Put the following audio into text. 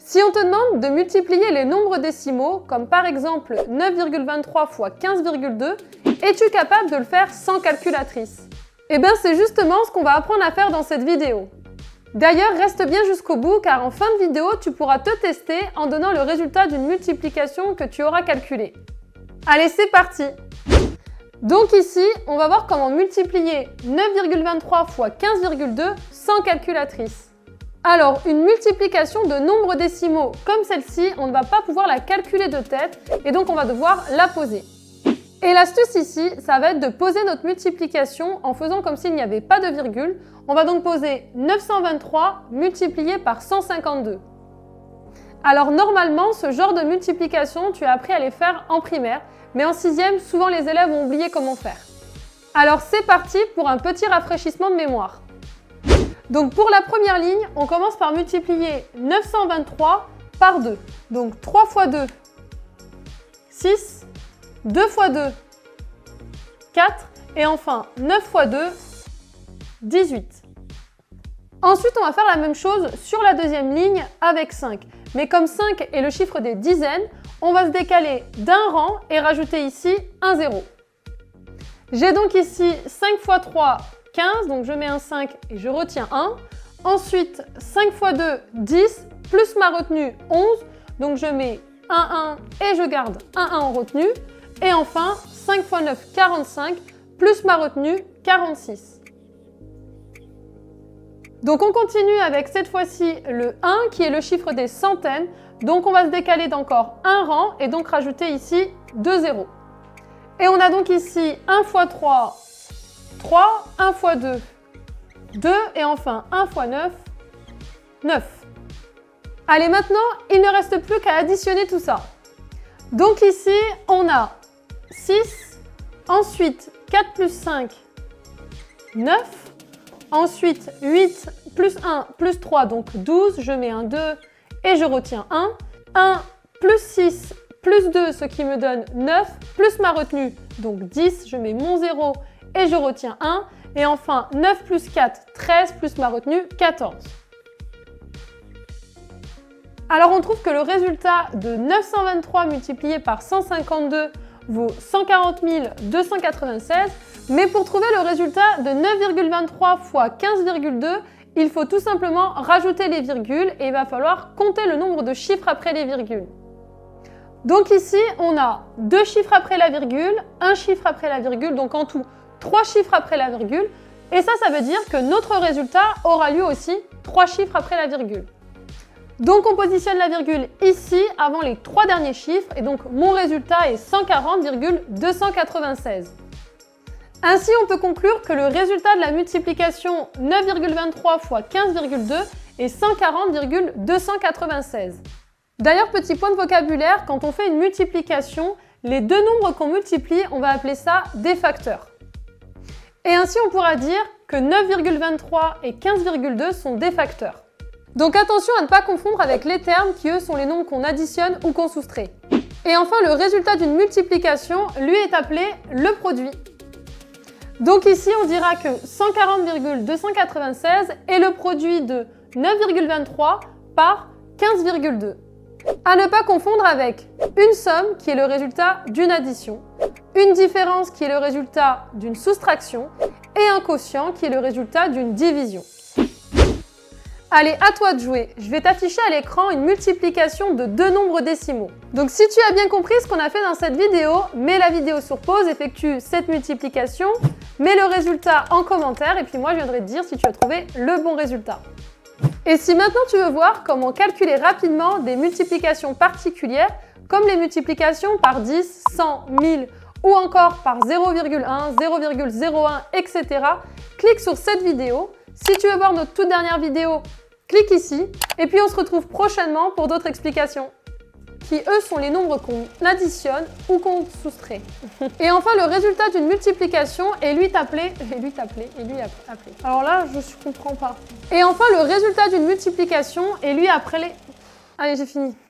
Si on te demande de multiplier les nombres décimaux, comme par exemple 9,23 fois 15,2, es-tu capable de le faire sans calculatrice? Eh bien, c'est justement ce qu'on va apprendre à faire dans cette vidéo. D'ailleurs, reste bien jusqu'au bout car en fin de vidéo, tu pourras te tester en donnant le résultat d'une multiplication que tu auras calculée. Allez, c'est parti! Donc ici, on va voir comment multiplier 9,23 fois 15,2 sans calculatrice. Alors, une multiplication de nombres décimaux comme celle-ci, on ne va pas pouvoir la calculer de tête et donc on va devoir la poser. Et l'astuce ici, ça va être de poser notre multiplication en faisant comme s'il n'y avait pas de virgule. On va donc poser 923 multiplié par 152. Alors normalement, ce genre de multiplication, tu as appris à les faire en primaire, mais en 6e, souvent les élèves ont oublié comment faire. Alors c'est parti pour un petit rafraîchissement de mémoire. Donc pour la première ligne, on commence par multiplier 923 par 2. Donc 3 fois 2, 6, 2 fois 2, 4, et enfin 9 fois 2, 18. Ensuite, on va faire la même chose sur la deuxième ligne avec 5. Mais comme 5 est le chiffre des dizaines, on va se décaler d'un rang et rajouter ici un 0. J'ai donc ici 5 fois 3, 15, donc je mets un 5 et je retiens 1. Ensuite, 5 fois 2, 10, plus ma retenue, 11, donc je mets un 1 et je garde un 1 en retenue. Et enfin, 5 fois 9, 45, plus ma retenue, 46. Donc on continue avec cette fois-ci le 1 qui est le chiffre des centaines. Donc on va se décaler d'encore un rang et donc rajouter ici 2 zéros. Et on a donc ici 1 fois 3, 3, 1 fois 2, 2 et enfin 1 fois 9, 9. Allez, maintenant, il ne reste plus qu'à additionner tout ça. Donc ici, on a 6, ensuite 4 plus 5, 9, ensuite 8 plus 1 plus 3, donc 12, je mets un 2 et je retiens 1. 1 plus 6 plus 2, ce qui me donne 9, plus ma retenue, donc 10, je mets mon 0 et je retiens 1. Et enfin 9 plus 4, 13, plus ma retenue, 14. Alors on trouve que le résultat de 923 multiplié par 152 vaut 140 296, mais pour trouver le résultat de 9,23 fois 15,2, il faut tout simplement rajouter les virgules et il va falloir compter le nombre de chiffres après les virgules. Donc ici, on a 2 chiffres après la virgule, 1 chiffre après la virgule, donc en tout 3 chiffres après la virgule, et ça veut dire que notre résultat aura lieu aussi 3 chiffres après la virgule. Donc on positionne la virgule ici avant les 3 derniers chiffres et donc mon résultat est 140,296. Ainsi on peut conclure que le résultat de la multiplication 9,23 fois 15,2 est 140,296. D'ailleurs, petit point de vocabulaire, quand on fait une multiplication, les deux nombres qu'on multiplie, on va appeler ça des facteurs. Et ainsi on pourra dire que 9,23 et 15,2 sont des facteurs. Donc attention à ne pas confondre avec les termes qui eux sont les nombres qu'on additionne ou qu'on soustrait. Et enfin le résultat d'une multiplication lui est appelé le produit. Donc ici on dira que 140,296 est le produit de 9,23 par 15,2. À ne pas confondre avec une somme qui est le résultat d'une addition, une différence qui est le résultat d'une soustraction et un quotient qui est le résultat d'une division. Allez, à toi de jouer. Je vais t'afficher à l'écran une multiplication de deux nombres décimaux. Donc si tu as bien compris ce qu'on a fait dans cette vidéo, mets la vidéo sur pause, effectue cette multiplication, mets le résultat en commentaire et puis moi je viendrai te dire si tu as trouvé le bon résultat. Et si maintenant tu veux voir comment calculer rapidement des multiplications particulières, comme les multiplications par 10, 100, 1000 ou encore par 0,1, 0,01, etc., clique sur cette vidéo. Si tu veux voir notre toute dernière vidéo, clique ici. Et puis on se retrouve prochainement pour d'autres explications, qui eux sont les nombres qu'on additionne ou qu'on soustrait. Et enfin, le résultat d'une multiplication est lui appelé. Alors là, je ne comprends pas. Et enfin, le résultat d'une multiplication est lui appelé. Allez, j'ai fini.